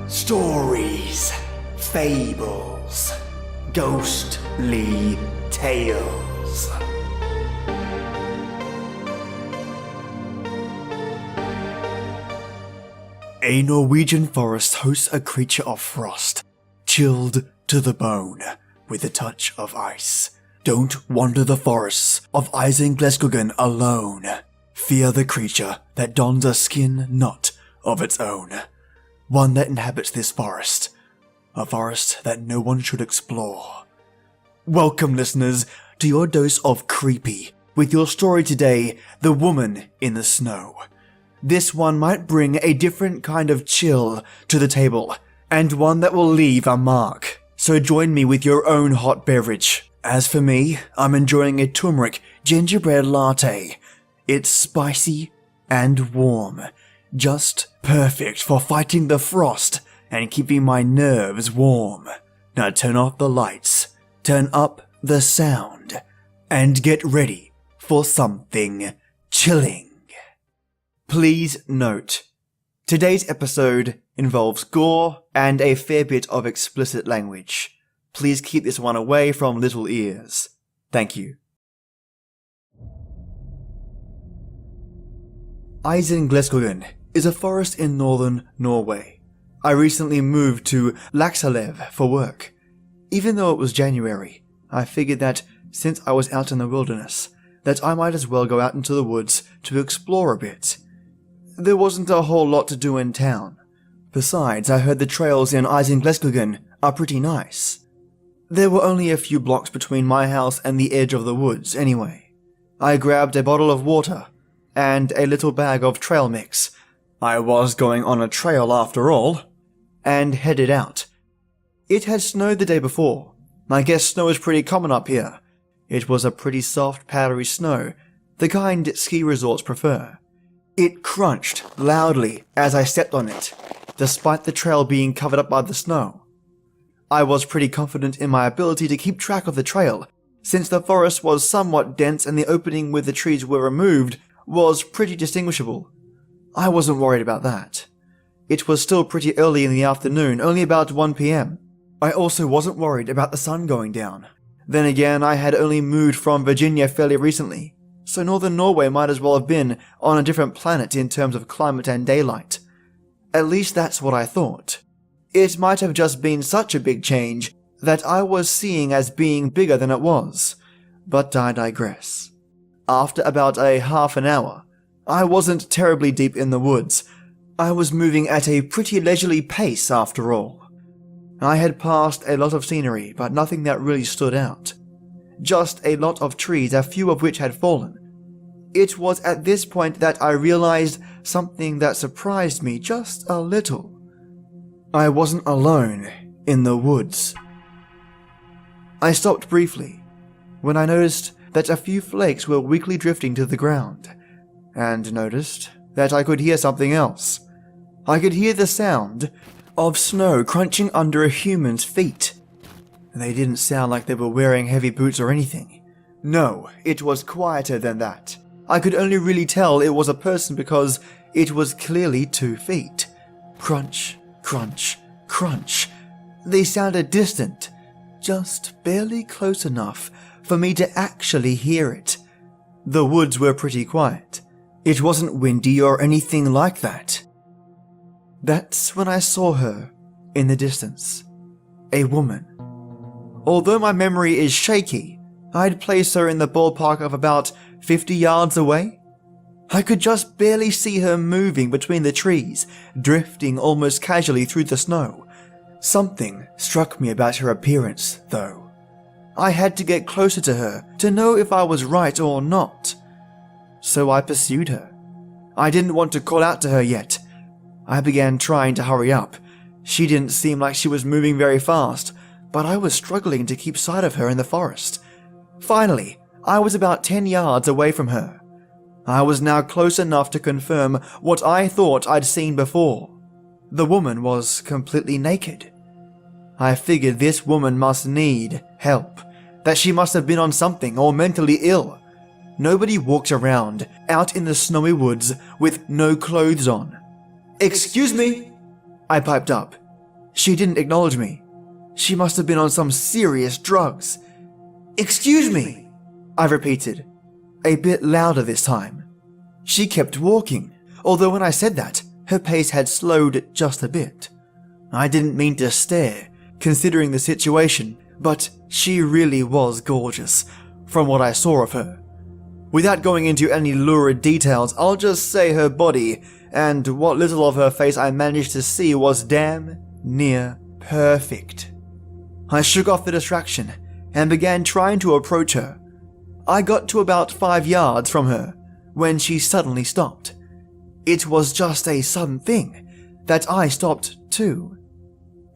Stories, Fables, Ghostly Tales. A Norwegian forest hosts a creature of frost, chilled to the bone with a touch of ice. Don't wander the forests of Isengleskogen alone. Fear the creature that dons a skin not of its own. One that inhabits this forest. A forest that no one should explore. Welcome, listeners, to your dose of creepy. With your story today, The Woman in the Snow. This one might bring a different kind of chill to the table, and one that will leave a mark. So join me with your own hot beverage. As for me, I'm enjoying a turmeric gingerbread latte. It's spicy and warm, just perfect for fighting the frost and keeping my nerves warm. Now turn off the lights, turn up the sound, and get ready for something chilling. Please note, today's episode involves gore and a fair bit of explicit language. Please keep this one away from little ears. Thank you. Isengleskogen is a forest in northern Norway. I recently moved to Laxalev for work. Even though it was January, I figured that since I was out in the wilderness, that I might as well go out into the woods to explore a bit. There wasn't a whole lot to do in town. Besides, I heard the trails in Isengleskogen are pretty nice. There were only a few blocks between my house and the edge of the woods anyway. I grabbed a bottle of water and a little bag of trail mix. I was going on a trail after all, and headed out. It had snowed the day before. I guess snow is pretty common up here. It was a pretty soft, powdery snow, the kind ski resorts prefer. It crunched loudly as I stepped on it, despite the trail being covered up by the snow. I was pretty confident in my ability to keep track of the trail, since the forest was somewhat dense and the opening where the trees were removed was pretty distinguishable. I wasn't worried about that. It was still pretty early in the afternoon, only about 1 p.m. I also wasn't worried about the sun going down. Then again, I had only moved from Virginia fairly recently, so northern Norway might as well have been on a different planet in terms of climate and daylight. At least that's what I thought. It might have just been such a big change that I was seeing as being bigger than it was, but I digress. After about a half an hour, I wasn't terribly deep in the woods. I was moving at a pretty leisurely pace after all. I had passed a lot of scenery, but nothing that really stood out. Just a lot of trees, a few of which had fallen. It was at this point that I realized something that surprised me just a little. I wasn't alone in the woods. I stopped briefly when I noticed that a few flakes were weakly drifting to the ground, and noticed that I could hear something else. I could hear the sound of snow crunching under a human's feet. They didn't sound like they were wearing heavy boots or anything. No, it was quieter than that. I could only really tell it was a person because it was clearly 2 feet. Crunch, crunch, crunch. They sounded distant, just barely close enough for me to actually hear it. The woods were pretty quiet. It wasn't windy or anything like that. That's when I saw her in the distance. A woman. Although my memory is shaky, I'd place her in the ballpark of about 50 yards away. I could just barely see her moving between the trees, drifting almost casually through the snow. Something struck me about her appearance, though. I had to get closer to her to know if I was right or not. So I pursued her. I didn't want to call out to her yet. I began trying to hurry up. She didn't seem like she was moving very fast, but I was struggling to keep sight of her in the forest. Finally, I was about 10 yards away from her. I was now close enough to confirm what I thought I'd seen before. The woman was completely naked. I figured this woman must need help, that she must have been on something or mentally ill. Nobody walks around out in the snowy woods with no clothes on. "Excuse me," I piped up. She didn't acknowledge me. She must have been on some serious drugs. "Excuse me," I repeated, a bit louder this time. She kept walking, although when I said that, her pace had slowed just a bit. I didn't mean to stare, considering the situation, but she really was gorgeous, from what I saw of her. Without going into any lurid details, I'll just say her body, and what little of her face I managed to see, was damn near perfect. I shook off the distraction and began trying to approach her. I got to about 5 yards from her when she suddenly stopped. It was just a sudden thing that I stopped too.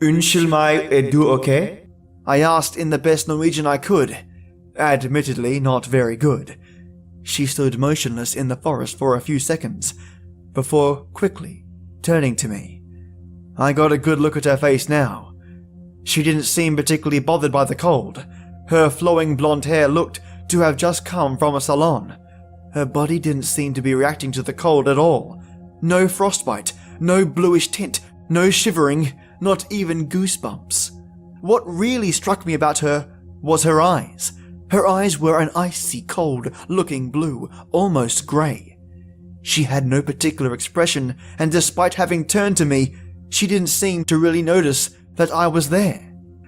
"Unnskyld meg, er du okay?" I asked in the best Norwegian I could, admittedly not very good. She stood motionless in the forest for a few seconds, before quickly turning to me. I got a good look at her face now. She didn't seem particularly bothered by the cold. Her flowing blonde hair looked to have just come from a salon. Her body didn't seem to be reacting to the cold at all. No frostbite, no bluish tint, no shivering, not even goosebumps. What really struck me about her was her eyes. Her eyes were an icy cold-looking blue, almost grey. She had no particular expression, and despite having turned to me, she didn't seem to really notice that I was there.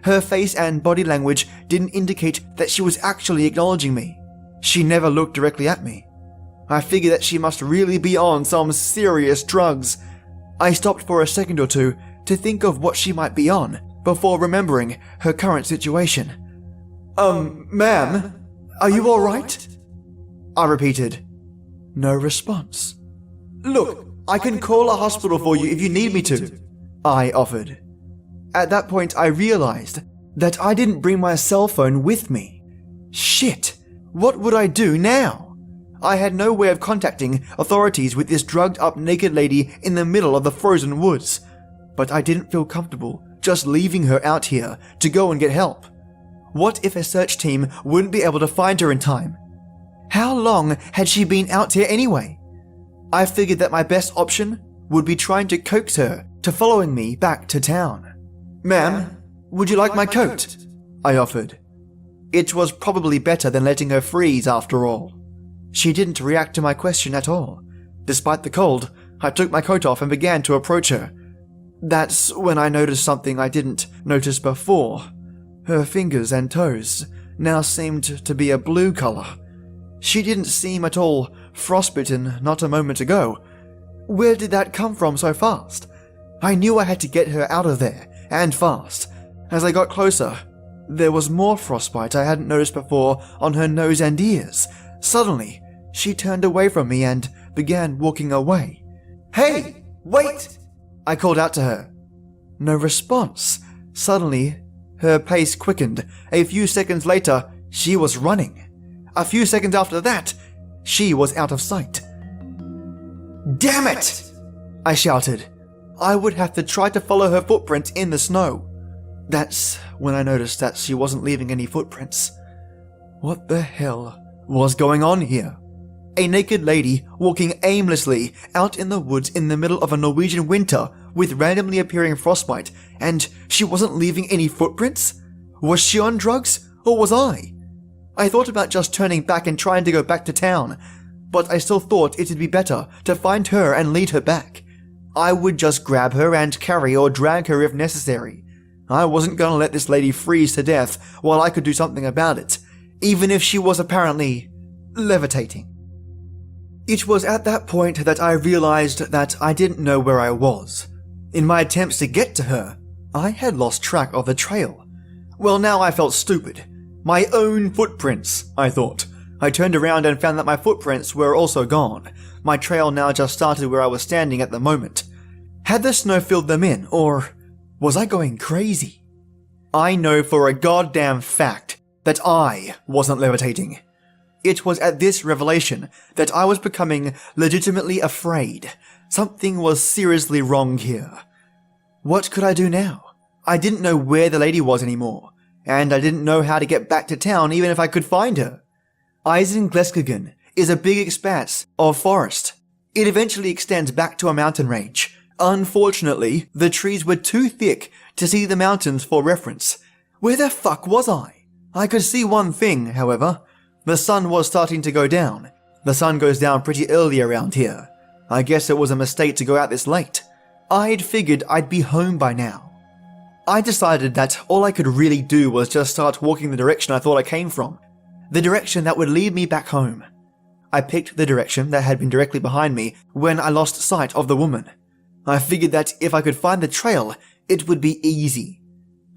Her face and body language didn't indicate that she was actually acknowledging me. She never looked directly at me. I figured that she must really be on some serious drugs. I stopped for a second or two to think of what she might be on, before remembering her current situation. Ma'am, are you alright?" I repeated. No response. "Look, I can call a hospital for you if you need me to," I offered. At that point, I realized that I didn't bring my cell phone with me. Shit, what would I do now? I had no way of contacting authorities with this drugged-up naked lady in the middle of the frozen woods, but I didn't feel comfortable just leaving her out here to go and get help. What if a search team wouldn't be able to find her in time? How long had she been out here anyway? I figured that my best option would be trying to coax her to following me back to town. "Ma'am, would you like my coat?" I offered. It was probably better than letting her freeze after all. She didn't react to my question at all. Despite the cold, I took my coat off and began to approach her. That's when I noticed something I didn't notice before. Her fingers and toes now seemed to be a blue color. She didn't seem at all frostbitten not a moment ago. Where did that come from so fast? I knew I had to get her out of there, and fast. As I got closer, there was more frostbite I hadn't noticed before on her nose and ears. Suddenly, she turned away from me and began walking away. "Hey, wait!" I called out to her. No response. Suddenly, her pace quickened. A few seconds later, she was running. A few seconds after that, she was out of sight. "Damn it!" I shouted. I would have to try to follow her footprints in the snow. That's when I noticed that she wasn't leaving any footprints. What the hell was going on here? A naked lady walking aimlessly out in the woods in the middle of a Norwegian winter with randomly appearing frostbite, and she wasn't leaving any footprints? Was she on drugs, or was I? I thought about just turning back and trying to go back to town, but I still thought it'd be better to find her and lead her back. I would just grab her and carry or drag her if necessary. I wasn't gonna let this lady freeze to death while I could do something about it, even if she was apparently levitating. It was at that point that I realized that I didn't know where I was. In my attempts to get to her, I had lost track of the trail. Well, now I felt stupid. My own footprints, I thought. I turned around and found that my footprints were also gone. My trail now just started where I was standing at the moment. Had the snow filled them in, or was I going crazy? I know for a goddamn fact that I wasn't levitating. It was at this revelation that I was becoming legitimately afraid. Something was seriously wrong here. What could I do now? I didn't know where the lady was anymore, and I didn't know how to get back to town even if I could find her. Isengleskogen is a big expanse of forest. It eventually extends back to a mountain range, Unfortunately, the trees were too thick to see the mountains for reference. Where the fuck was I? I could see one thing, however. The sun was starting to go down. The sun goes down pretty early around here. I guess it was a mistake to go out this late. I'd figured I'd be home by now. I decided that all I could really do was just start walking the direction I thought I came from. The direction that would lead me back home. I picked the direction that had been directly behind me when I lost sight of the woman. I figured that if I could find the trail, it would be easy.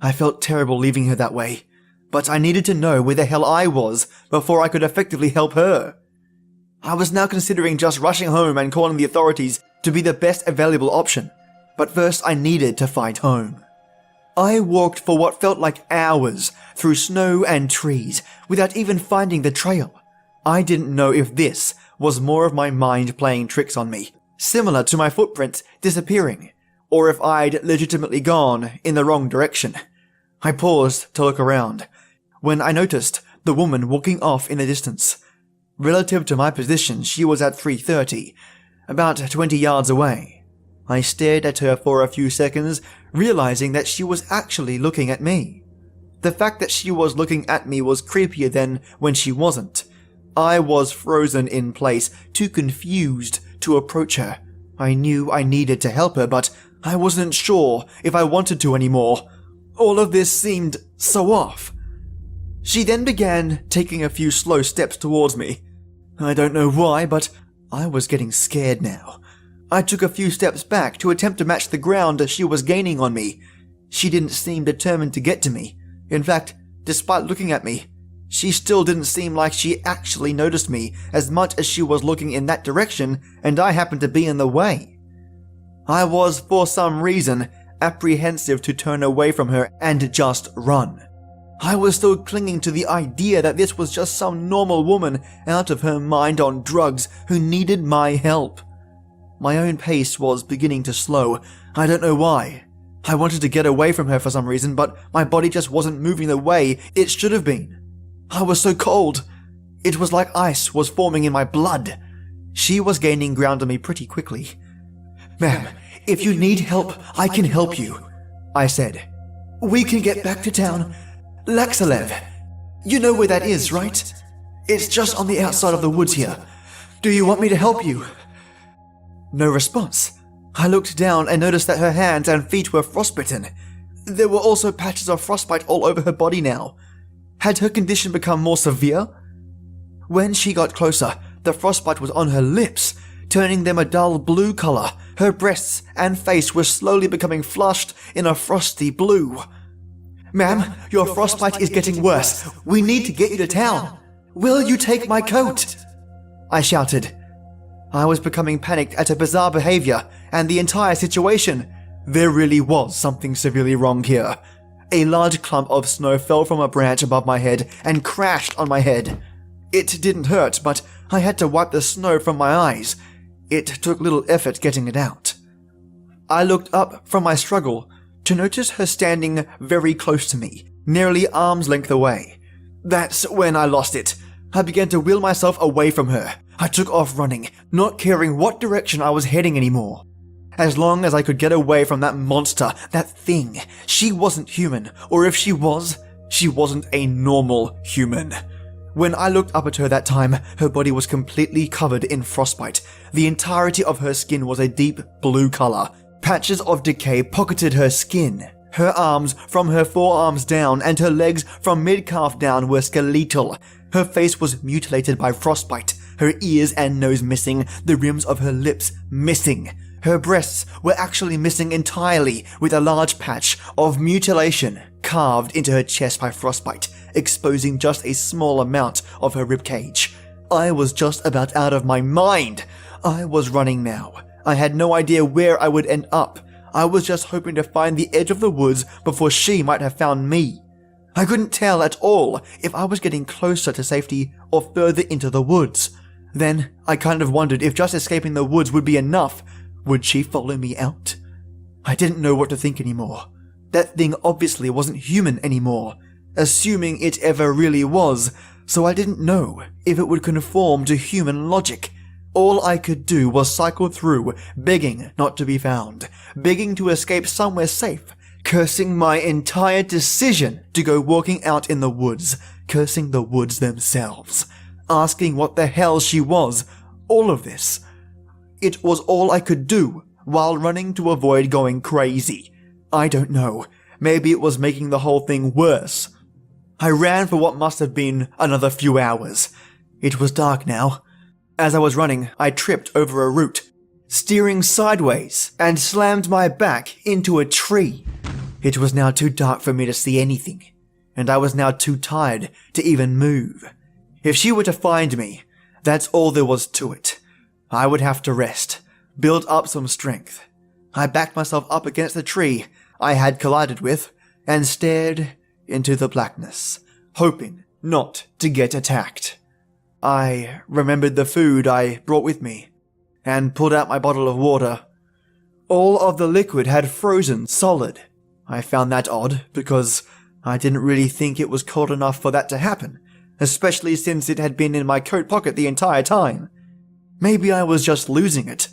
I felt terrible leaving her that way, but I needed to know where the hell I was before I could effectively help her. I was now considering just rushing home and calling the authorities to be the best available option, but first I needed to find home. I walked for what felt like hours through snow and trees without even finding the trail. I didn't know if this was more of my mind playing tricks on me, similar to my footprints disappearing, or if I'd legitimately gone in the wrong direction. I paused to look around, when I noticed the woman walking off in the distance. Relative to my position, she was at 3:30, about 20 yards away. I stared at her for a few seconds, realizing that she was actually looking at me. The fact that she was looking at me was creepier than when she wasn't. I was frozen in place, too confused to approach her. I knew I needed to help her, but I wasn't sure if I wanted to anymore. All of this seemed so off. She then began taking a few slow steps towards me. I don't know why, but I was getting scared now. I took a few steps back to attempt to match the ground as she was gaining on me. She didn't seem determined to get to me. In fact, despite looking at me, she still didn't seem like she actually noticed me as much as she was looking in that direction and I happened to be in the way. I was, for some reason, apprehensive to turn away from her and just run. I was still clinging to the idea that this was just some normal woman out of her mind on drugs who needed my help. My own pace was beginning to slow. I don't know why. I wanted to get away from her for some reason, but my body just wasn't moving the way it should have been. I was so cold. It was like ice was forming in my blood. She was gaining ground on me pretty quickly. "Ma'am, if you need help, I can help you," I said. "We can get back to town. Laxalev. You know where that is, right? It's just on the outside of the woods here. Do you want me to help you?" No response. I looked down and noticed that her hands and feet were frostbitten. There were also patches of frostbite all over her body now. Had her condition become more severe? When she got closer, the frostbite was on her lips, turning them a dull blue color. Her breasts and face were slowly becoming flushed in a frosty blue. "Ma'am, your frostbite is getting worse. We need to get you to town. Will you take my coat?" I shouted. I was becoming panicked at her bizarre behavior and the entire situation. There really was something severely wrong here. A large clump of snow fell from a branch above my head and crashed on my head. It didn't hurt, but I had to wipe the snow from my eyes. It took little effort getting it out. I looked up from my struggle to notice her standing very close to me, nearly arm's length away. That's when I lost it. I began to wheel myself away from her. I took off running, not caring what direction I was heading anymore. As long as I could get away from that monster, that thing, she wasn't human, or if she was, she wasn't a normal human. When I looked up at her that time, her body was completely covered in frostbite. The entirety of her skin was a deep blue color. Patches of decay pocketed her skin. Her arms from her forearms down and her legs from mid-calf down were skeletal. Her face was mutilated by frostbite, her ears and nose missing, the rims of her lips missing. Her breasts were actually missing entirely, with a large patch of mutilation carved into her chest by frostbite, exposing just a small amount of her ribcage. I was just about out of my mind. I was running now. I had no idea where I would end up. I was just hoping to find the edge of the woods before she might have found me. I couldn't tell at all if I was getting closer to safety or further into the woods. Then I kind of wondered if just escaping the woods would be enough. Would she follow me out? I didn't know what to think anymore. That thing obviously wasn't human anymore, assuming it ever really was, so I didn't know if it would conform to human logic, All I could do was cycle through, begging not to be found, begging to escape somewhere safe, cursing my entire decision to go walking out in the woods, cursing the woods themselves, asking what the hell she was, all of this. It was all I could do while running to avoid going crazy. I don't know, maybe it was making the whole thing worse. I ran for what must have been another few hours. It was dark now. As I was running, I tripped over a root, steering sideways, and slammed my back into a tree. It was now too dark for me to see anything, and I was now too tired to even move. If she were to find me, that's all there was to it. I would have to rest, build up some strength. I backed myself up against the tree I had collided with, and stared into the blackness, hoping not to get attacked. I remembered the food I brought with me, and pulled out my bottle of water. All of the liquid had frozen solid. I found that odd, because I didn't really think it was cold enough for that to happen, especially since it had been in my coat pocket the entire time. Maybe I was just losing it.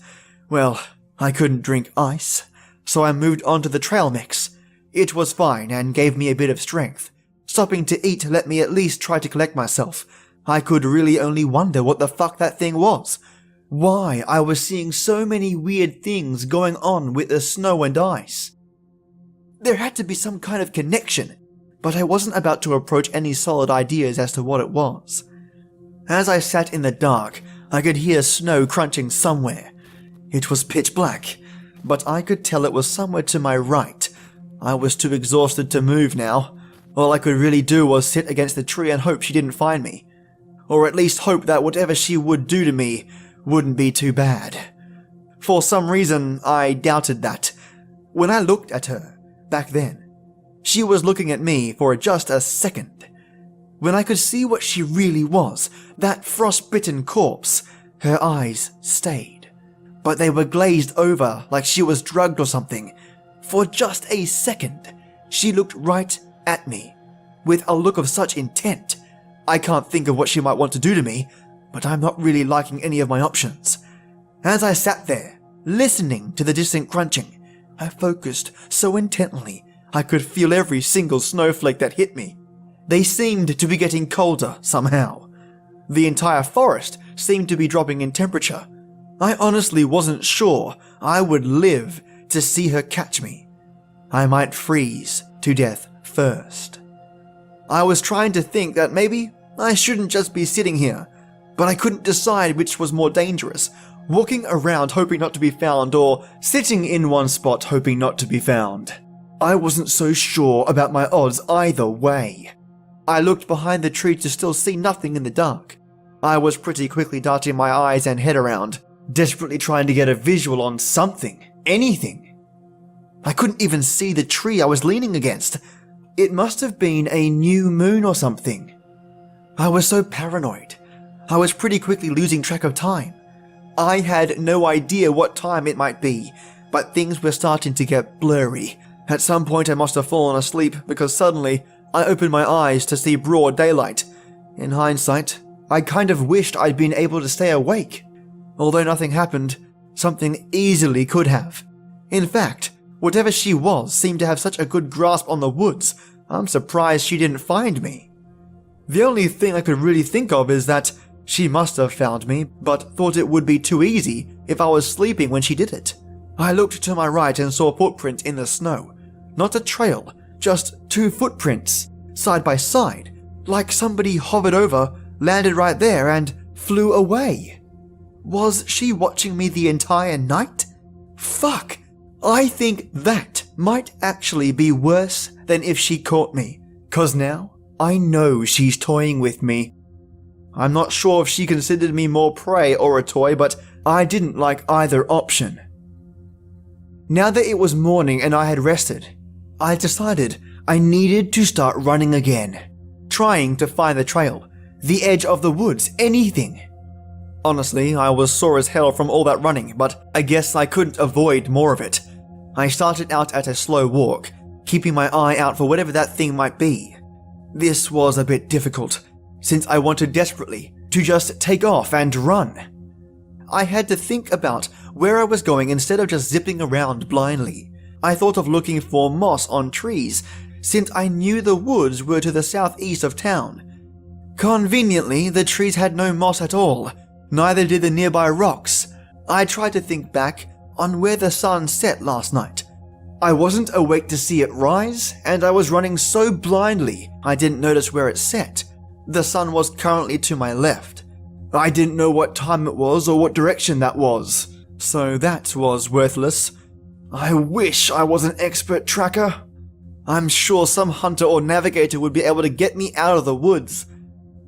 Well, I couldn't drink ice, so I moved on to the trail mix. It was fine and gave me a bit of strength. Stopping to eat let me at least try to collect myself. I could really only wonder what the fuck that thing was. Why I was seeing so many weird things going on with the snow and ice. There had to be some kind of connection, but I wasn't about to approach any solid ideas as to what it was. As I sat in the dark, I could hear snow crunching somewhere. It was pitch black, but I could tell it was somewhere to my right. I was too exhausted to move now. All I could really do was sit against the tree and hope she didn't find me. Or at least hope that whatever she would do to me wouldn't be too bad. For some reason, I doubted that. When I looked at her, back then, she was looking at me for just a second. When I could see what she really was, that frostbitten corpse, her eyes stayed. But they were glazed over like she was drugged or something. For just a second, she looked right at me, with a look of such intent. I can't think of what she might want to do to me, but I'm not really liking any of my options. As I sat there, listening to the distant crunching, I focused so intently I could feel every single snowflake that hit me. They seemed to be getting colder somehow. The entire forest seemed to be dropping in temperature. I honestly wasn't sure I would live to see her catch me. I might freeze to death first. I was trying to think that maybe I shouldn't just be sitting here, but I couldn't decide which was more dangerous, walking around hoping not to be found or sitting in one spot hoping not to be found. I wasn't so sure about my odds either way. I looked behind the tree to still see nothing in the dark. I was pretty quickly darting my eyes and head around, desperately trying to get a visual on something, anything. I couldn't even see the tree I was leaning against. It must have been a new moon or something. I was so paranoid. I was pretty quickly losing track of time. I had no idea what time it might be, but things were starting to get blurry. At some point I must have fallen asleep because suddenly I opened my eyes to see broad daylight. In hindsight, I kind of wished I'd been able to stay awake. Although nothing happened, something easily could have. In fact, whatever she was seemed to have such a good grasp on the woods, I'm surprised she didn't find me. The only thing I could really think of is that she must have found me, but thought it would be too easy if I was sleeping when she did it. I looked to my right and saw footprints in the snow. Not a trail, just two footprints, side by side, like somebody hovered over, landed right there, and flew away. Was she watching me the entire night? Fuck! I think that might actually be worse than if she caught me, 'cause now I know she's toying with me. I'm not sure if she considered me more prey or a toy, but I didn't like either option. Now that it was morning and I had rested, I decided I needed to start running again, trying to find the trail, the edge of the woods, anything. Honestly, I was sore as hell from all that running, but I guess I couldn't avoid more of it. I started out at a slow walk, keeping my eye out for whatever that thing might be. This was a bit difficult, since I wanted desperately to just take off and run. I had to think about where I was going instead of just zipping around blindly. I thought of looking for moss on trees, since I knew the woods were to the southeast of town. Conveniently, the trees had no moss at all, neither did the nearby rocks. I tried to think back on where the sun set last night. I wasn't awake to see it rise, and I was running so blindly I didn't notice where it set. The sun was currently to my left. I didn't know what time it was or what direction that was, so that was worthless. I wish I was an expert tracker. I'm sure some hunter or navigator would be able to get me out of the woods.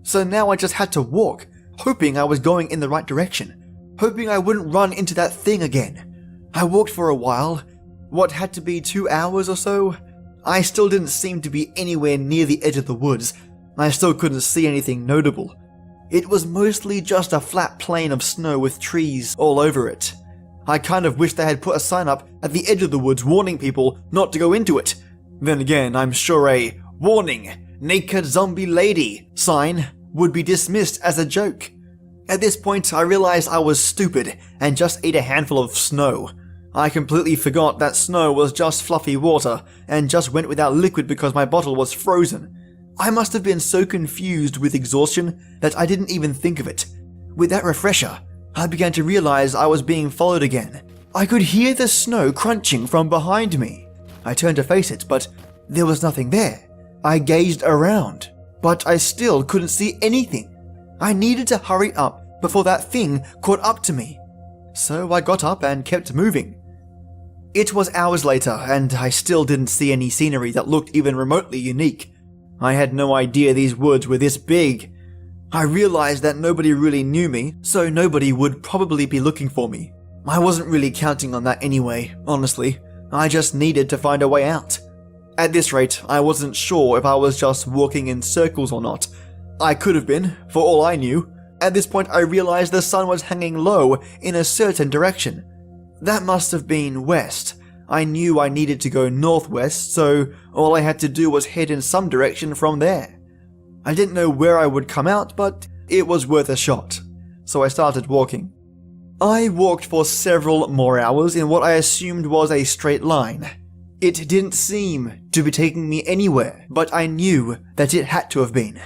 So now I just had to walk, hoping I was going in the right direction, hoping I wouldn't run into that thing again. I walked for a while, what had to be 2 hours or so. I still didn't seem to be anywhere near the edge of the woods. I still couldn't see anything notable. It was mostly just a flat plain of snow with trees all over it. I kind of wished they had put a sign up at the edge of the woods warning people not to go into it. Then again, I'm sure a "Warning, Naked Zombie Lady" sign would be dismissed as a joke. At this point, I realized I was stupid and just ate a handful of snow. I completely forgot that snow was just fluffy water and just went without liquid because my bottle was frozen. I must have been so confused with exhaustion that I didn't even think of it. With that refresher, I began to realize I was being followed again. I could hear the snow crunching from behind me. I turned to face it, but there was nothing there. I gazed around, but I still couldn't see anything. I needed to hurry up before that thing caught up to me. So I got up and kept moving. It was hours later, and I still didn't see any scenery that looked even remotely unique. I had no idea these woods were this big. I realized that nobody really knew me, so nobody would probably be looking for me. I wasn't really counting on that anyway, honestly. I just needed to find a way out. At this rate, I wasn't sure if I was just walking in circles or not. I could have been, for all I knew. At this point, I realized the sun was hanging low in a certain direction. That must have been west. I knew I needed to go northwest, so all I had to do was head in some direction from there. I didn't know where I would come out, but it was worth a shot. So I started walking. I walked for several more hours in what I assumed was a straight line. It didn't seem to be taking me anywhere, but I knew that it had to have been.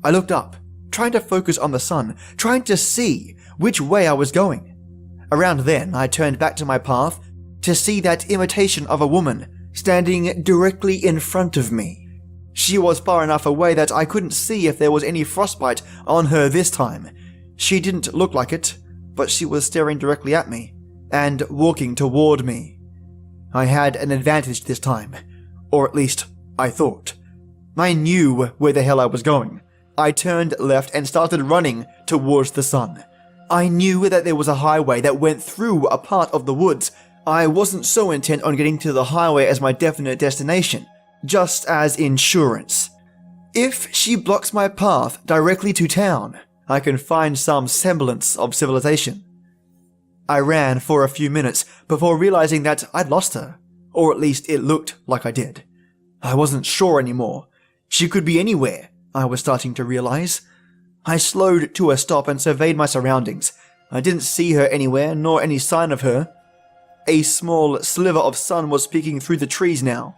I looked up, trying to focus on the sun, trying to see which way I was going. Around then, I turned back to my path to see that imitation of a woman standing directly in front of me. She was far enough away that I couldn't see if there was any frostbite on her this time. She didn't look like it, but she was staring directly at me and walking toward me. I had an advantage this time, or at least I thought. I knew where the hell I was going. I turned left and started running towards the sun. I knew that there was a highway that went through a part of the woods. I wasn't so intent on getting to the highway as my definite destination, just as insurance. If she blocks my path directly to town, I can find some semblance of civilization. I ran for a few minutes before realizing that I'd lost her, or at least it looked like I did. I wasn't sure anymore. She could be anywhere, I was starting to realize. I slowed to a stop and surveyed my surroundings. I didn't see her anywhere, nor any sign of her. A small sliver of sun was peeking through the trees now,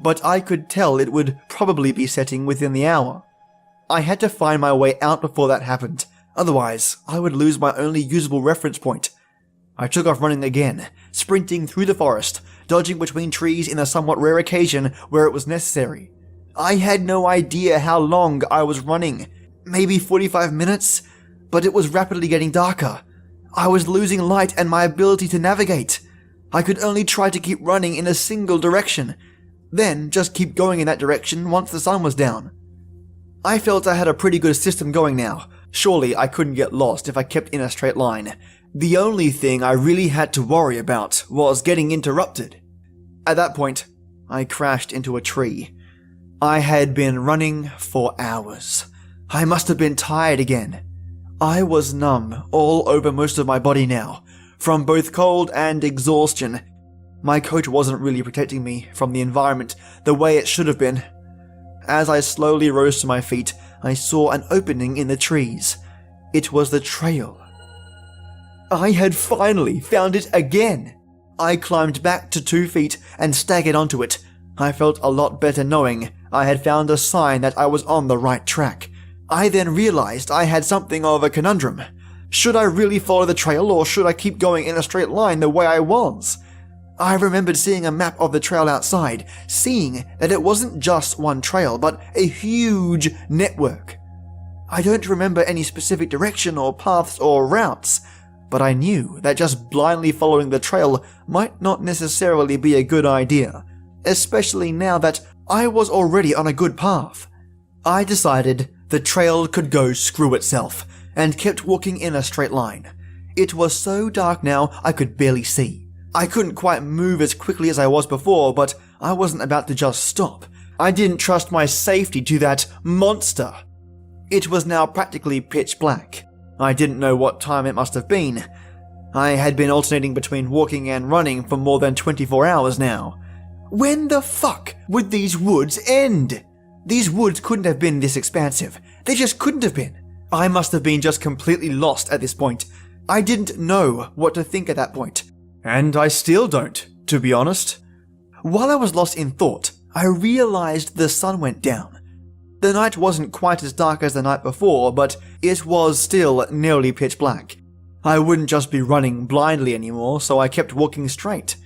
but I could tell it would probably be setting within the hour. I had to find my way out before that happened, otherwise I would lose my only usable reference point. I took off running again, sprinting through the forest, dodging between trees in a somewhat rare occasion where it was necessary. I had no idea how long I was running, maybe 45 minutes, but it was rapidly getting darker. I was losing light and my ability to navigate. I could only try to keep running in a single direction, then just keep going in that direction once the sun was down. I felt I had a pretty good system going now. Surely I couldn't get lost if I kept in a straight line. The only thing I really had to worry about was getting interrupted. At that point, I crashed into a tree. I had been running for hours. I must have been tired again. I was numb all over most of my body now, from both cold and exhaustion. My coat wasn't really protecting me from the environment the way it should have been. As I slowly rose to my feet, I saw an opening in the trees. It was the trail. I had finally found it again. I climbed back to 2 feet and staggered onto it. I felt a lot better knowing I had found a sign that I was on the right track. I then realized I had something of a conundrum. Should I really follow the trail, or should I keep going in a straight line the way I was? I remembered seeing a map of the trail outside, seeing that it wasn't just one trail, but a huge network. I don't remember any specific direction or paths or routes, but I knew that just blindly following the trail might not necessarily be a good idea, especially now that I was already on a good path. I decided the trail could go screw itself, and kept walking in a straight line. It was so dark now I could barely see. I couldn't quite move as quickly as I was before, but I wasn't about to just stop. I didn't trust my safety to that monster. It was now practically pitch black. I didn't know what time it must have been. I had been alternating between walking and running for more than 24 hours now. When the fuck would these woods end? These woods couldn't have been this expansive. They just couldn't have been. I must have been just completely lost at this point. I didn't know what to think at that point. And I still don't, to be honest. While I was lost in thought, I realized the sun went down. The night wasn't quite as dark as the night before, but it was still nearly pitch black. I wouldn't just be running blindly anymore, so I kept walking straight.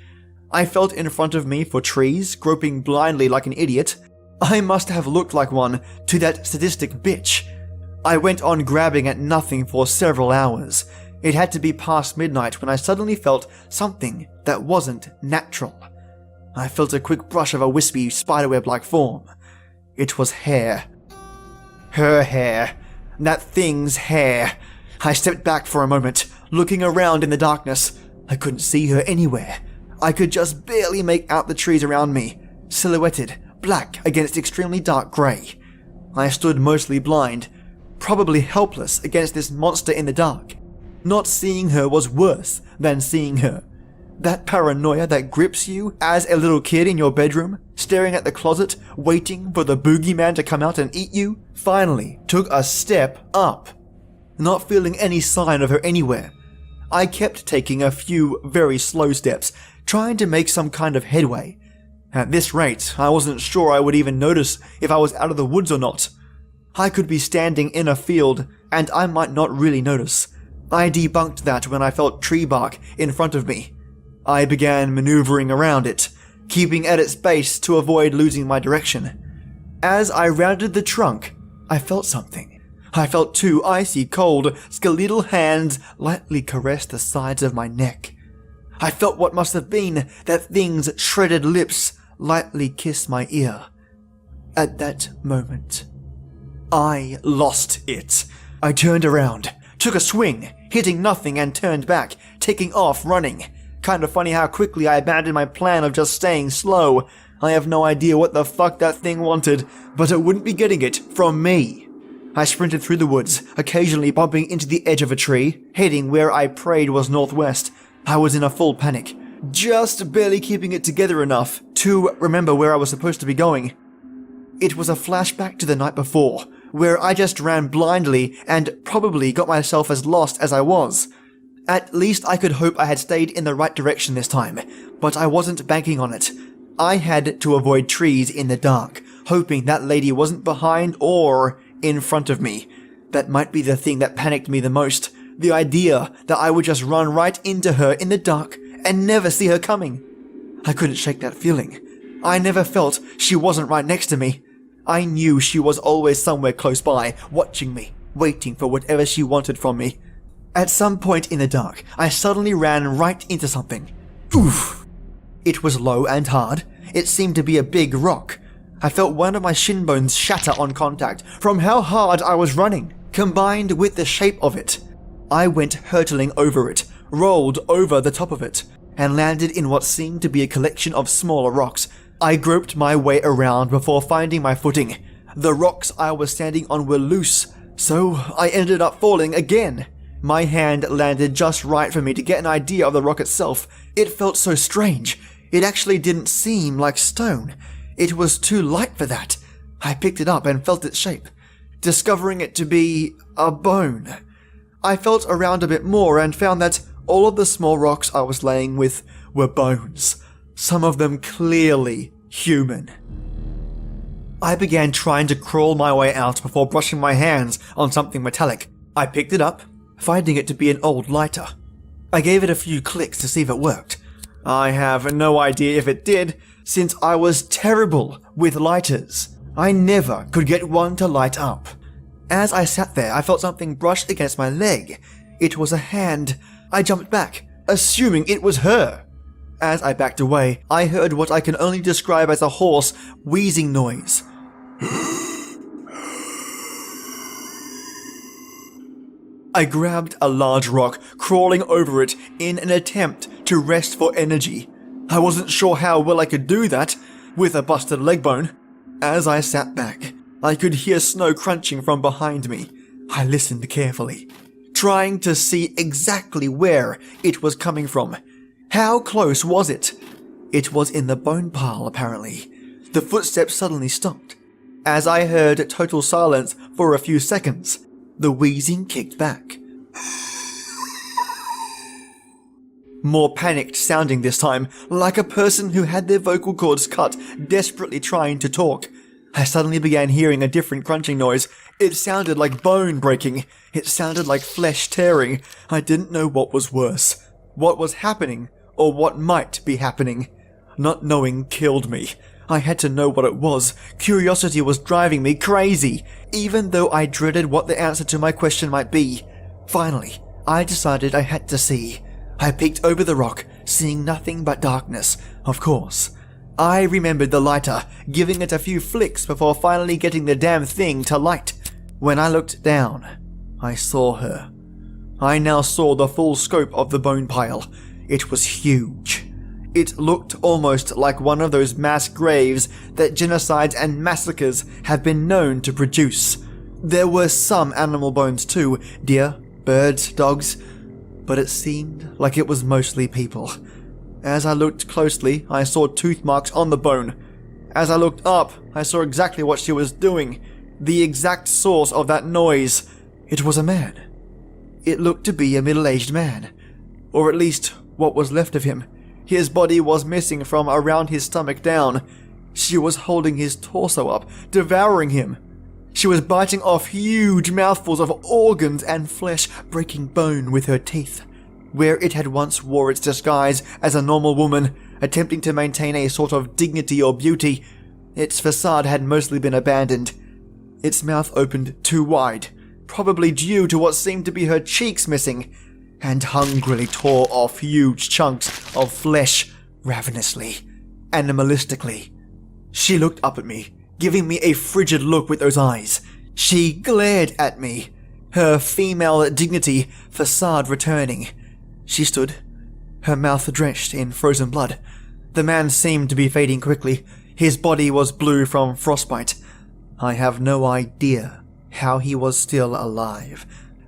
I felt in front of me for trees, groping blindly like an idiot. I must have looked like one to that sadistic bitch. I went on grabbing at nothing for several hours. It had to be past midnight when I suddenly felt something that wasn't natural. I felt a quick brush of a wispy spiderweb-like form. It was hair. Her hair. That thing's hair. I stepped back for a moment, looking around in the darkness. I couldn't see her anywhere. I could just barely make out the trees around me, silhouetted, black against extremely dark grey. I stood mostly blind, probably helpless against this monster in the dark. Not seeing her was worse than seeing her. That paranoia that grips you as a little kid in your bedroom, staring at the closet, waiting for the boogeyman to come out and eat you, finally took a step up. Not feeling any sign of her anywhere. I kept taking a few very slow steps, trying to make some kind of headway. At this rate, I wasn't sure I would even notice if I was out of the woods or not. I could be standing in a field, and I might not really notice. I debunked that when I felt tree bark in front of me. I began maneuvering around it, keeping at its base to avoid losing my direction. As I rounded the trunk, I felt something. I felt 2 icy cold, skeletal hands lightly caress the sides of my neck. I felt what must have been that thing's shredded lips lightly kiss my ear. At that moment, I lost it. I turned around, took a swing, hitting nothing, and turned back, taking off running. Kinda funny how quickly I abandoned my plan of just staying slow. I have no idea what the fuck that thing wanted, but it wouldn't be getting it from me. I sprinted through the woods, occasionally bumping into the edge of a tree, heading where I prayed was northwest. I was in a full panic, just barely keeping it together enough to remember where I was supposed to be going. It was a flashback to the night before, where I just ran blindly and probably got myself as lost as I was. At least I could hope I had stayed in the right direction this time, but I wasn't banking on it. I had to avoid trees in the dark, hoping that lady wasn't behind or in front of me. That might be the thing that panicked me the most, the idea that I would just run right into her in the dark and never see her coming. I couldn't shake that feeling. I never felt she wasn't right next to me. I knew she was always somewhere close by, watching me, waiting for whatever she wanted from me. At some point in the dark, I suddenly ran right into something. Oof! It was low and hard. It seemed to be a big rock. I felt one of my shin bones shatter on contact from how hard I was running, combined with the shape of it. I went hurtling over it, rolled over the top of it, and landed in what seemed to be a collection of smaller rocks. I groped my way around before finding my footing. The rocks I was standing on were loose, so I ended up falling again. My hand landed just right for me to get an idea of the rock itself. It felt so strange. It actually didn't seem like stone. It was too light for that. I picked it up and felt its shape, discovering it to be a bone. I felt around a bit more and found that All of the small rocks I was laying with were bones, some of them clearly human. I began trying to crawl my way out before brushing my hands on something metallic. I picked it up, finding it to be an old lighter. I gave it a few clicks to see if it worked. I have no idea if it did, since I was terrible with lighters. I never could get one to light up. As I sat there, I felt something brushed against my leg. It was a hand. I jumped back, assuming it was her. As I backed away, I heard what I can only describe as a hoarse, wheezing noise. I grabbed a large rock, crawling over it in an attempt to rest for energy. I wasn't sure how well I could do that with a busted leg bone. As I sat back, I could hear snow crunching from behind me. I listened carefully, trying to see exactly where it was coming from. How close was it? It was in the bone pile, apparently. The footsteps suddenly stopped. As I heard total silence for a few seconds, the wheezing kicked back. More panicked sounding this time, like a person who had their vocal cords cut, desperately trying to talk. I suddenly began hearing a different crunching noise. It sounded like bone breaking. It sounded like flesh tearing. I didn't know what was worse. What was happening, or what might be happening. Not knowing killed me. I had to know what it was. Curiosity was driving me crazy, even though I dreaded what the answer to my question might be. Finally, I decided I had to see. I peeked over the rock, seeing nothing but darkness, of course. I remembered the lighter, giving it a few flicks before finally getting the damn thing to light. When I looked down, I saw her. I now saw the full scope of the bone pile. It was huge. It looked almost like one of those mass graves that genocides and massacres have been known to produce. There were some animal bones too, deer, birds, dogs, but it seemed like it was mostly people. As I looked closely, I saw tooth marks on the bone. As I looked up, I saw exactly what she was doing, the exact source of that noise. It was a man. It looked to be a middle-aged man, or at least what was left of him. His body was missing from around his stomach down. She was holding his torso up, devouring him. She was biting off huge mouthfuls of organs and flesh, breaking bone with her teeth. Where it had once wore its disguise as a normal woman, attempting to maintain a sort of dignity or beauty, its facade had mostly been abandoned. Its mouth opened too wide, probably due to what seemed to be her cheeks missing, and hungrily tore off huge chunks of flesh ravenously, animalistically. She looked up at me, giving me a frigid look with those eyes. She glared at me, her female dignity facade returning. She stood, her mouth drenched in frozen blood. The man seemed to be fading quickly. His body was blue from frostbite. I have no idea how he was still alive,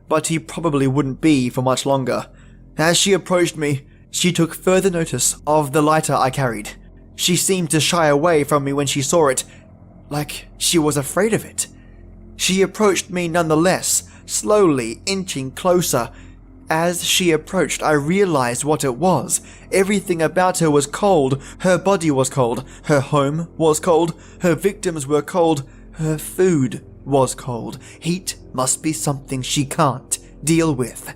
but he probably wouldn't be for much longer. As she approached me, she took further notice of the lighter I carried. She seemed to shy away from me when she saw it, like she was afraid of it. She approached me nonetheless, slowly inching closer. As she approached, I realized what it was. Everything about her was cold. Her body was cold. Her home was cold. Her victims were cold. Her food was cold. Heat must be something she can't deal with.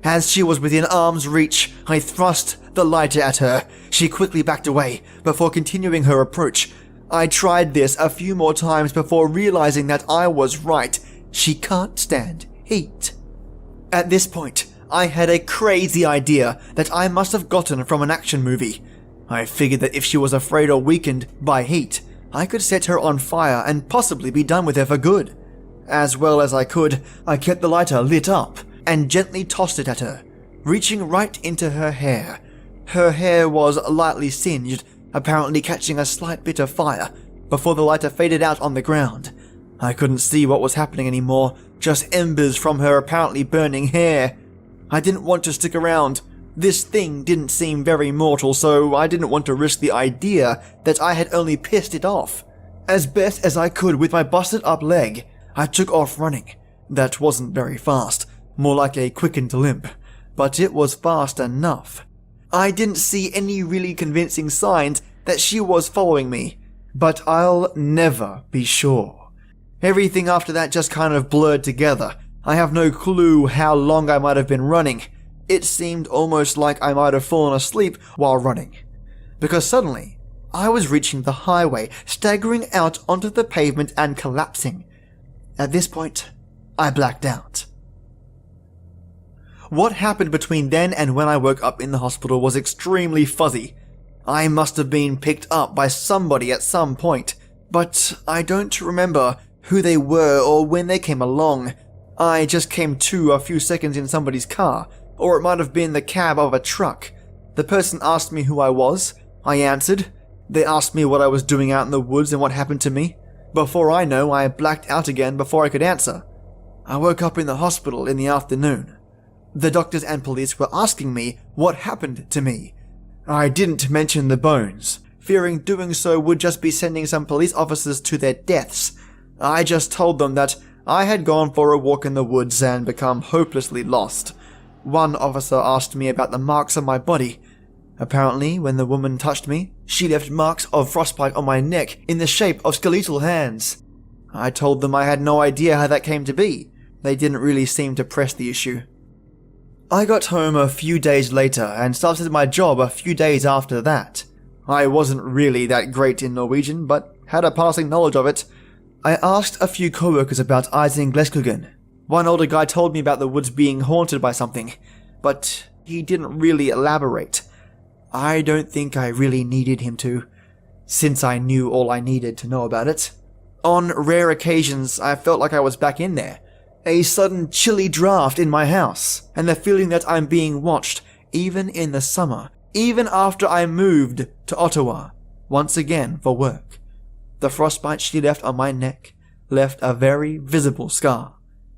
As she was within arm's reach, I thrust the lighter at her. She quickly backed away before continuing her approach. I tried this a few more times before realizing that I was right. She can't stand heat. At this point, I had a crazy idea that I must have gotten from an action movie. I figured that if she was afraid or weakened by heat, I could set her on fire and possibly be done with her for good. As well as I could, I kept the lighter lit up and gently tossed it at her, reaching right into her hair. Her hair was lightly singed, apparently catching a slight bit of fire, before the lighter faded out on the ground. I couldn't see what was happening anymore, just embers from her apparently burning hair. I didn't want to stick around. This thing didn't seem very mortal, so I didn't want to risk the idea that I had only pissed it off. As best as I could with my busted up leg, I took off running. That wasn't very fast, more like a quickened limp. but it was fast enough. I didn't see any really convincing signs that she was following me, but I'll never be sure. Everything after that just kind of blurred together. I have no clue how long I might have been running. It seemed almost like I might have fallen asleep while running. Because suddenly, I was reaching the highway, staggering out onto the pavement and collapsing. At this point, I blacked out. What happened between then and when I woke up in the hospital was extremely fuzzy. I must have been picked up by somebody at some point, but I don't remember who they were or when they came along. I just came to a few seconds in somebody's car, or it might have been the cab of a truck. The person asked me who I was. I answered. They asked me what I was doing out in the woods and what happened to me. Before I know, I blacked out again before I could answer. I woke up in the hospital in the afternoon. The doctors and police were asking me what happened to me. I didn't mention the bones, fearing doing so would just be sending some police officers to their deaths. I just told them that I had gone for a walk in the woods and become hopelessly lost. One officer asked me about the marks on my body. Apparently, when the woman touched me, she left marks of frostbite on my neck in the shape of skeletal hands. I told them I had no idea how that came to be. They didn't really seem to press the issue. I got home a few days later and started my job a few days after that. I wasn't really that great in Norwegian, but had a passing knowledge of it. I asked a few co-workers about Isengleskogen. One older guy told me about the woods being haunted by something, but he didn't really elaborate. I don't think I really needed him to, since I knew all I needed to know about it. On rare occasions, I felt like I was back in there. A sudden chilly draft in my house, and the feeling that I'm being watched, even in the summer, even after I moved to Ottawa, once again for work. The frostbite she left on my neck left a very visible scar.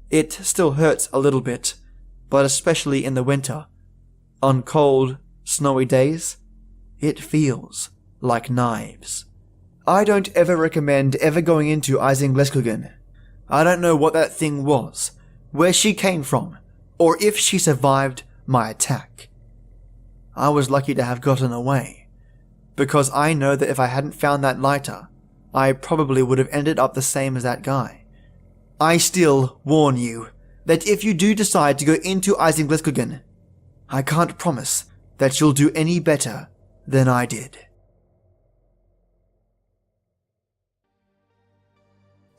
It still hurts a little bit, but especially in the winter. On cold, snowy days, it feels like knives. I don't ever recommend ever going into Isengleskogen. I don't know what that thing was, where she came from, or if she survived my attack. I was lucky to have gotten away, because I know that if I hadn't found that lighter, I probably would have ended up the same as that guy. I still warn you that if you do decide to go into Isengleskogen, I can't promise that you'll do any better than I did.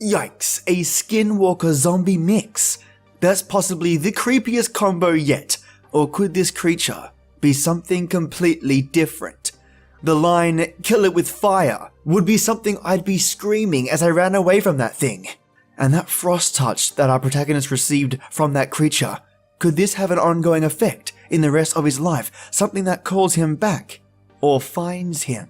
Yikes, a Skinwalker zombie mix. That's possibly the creepiest combo yet, or could this creature be something completely different? The line, "kill it with fire," would be something I'd be screaming as I ran away from that thing. And that frost touch that our protagonist received from that creature, could this have an ongoing effect in the rest of his life, something that calls him back, or finds him?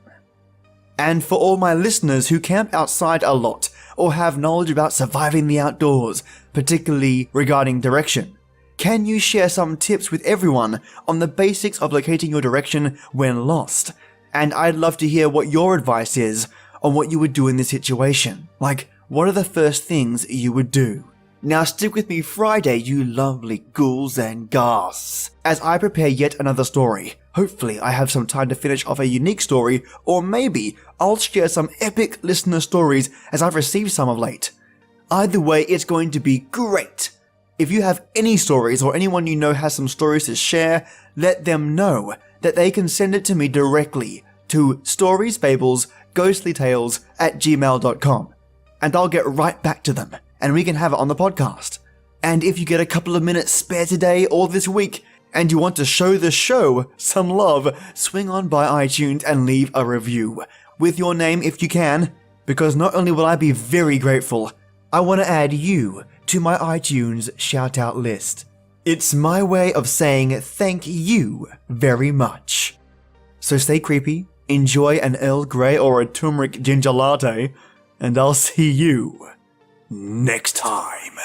And for all my listeners who camp outside a lot, or have knowledge about surviving the outdoors, particularly regarding direction, can you share some tips with everyone on the basics of locating your direction when lost? And I'd love to hear what your advice is on what you would do in this situation. Like, what are the first things you would do? Now stick with me Friday, you lovely ghouls and ghasts, as I prepare yet another story. Hopefully I have some time to finish off a unique story, or maybe I'll share some epic listener stories as I've received some of late. Either way, it's going to be great. If you have any stories or anyone you know has some stories to share, let them know that they can send it to me directly to StoriesFablesGhostlyTales@gmail.com, and I'll get right back to them and we can have it on the podcast. And if you get a couple of minutes spare today or this week, and you want to show the show some love, swing on by iTunes and leave a review with your name if you can, because not only will I be very grateful, I want to add you to my iTunes shout-out list. It's my way of saying thank you very much. So stay creepy, enjoy an Earl Grey or a turmeric ginger latte, and I'll see you next time.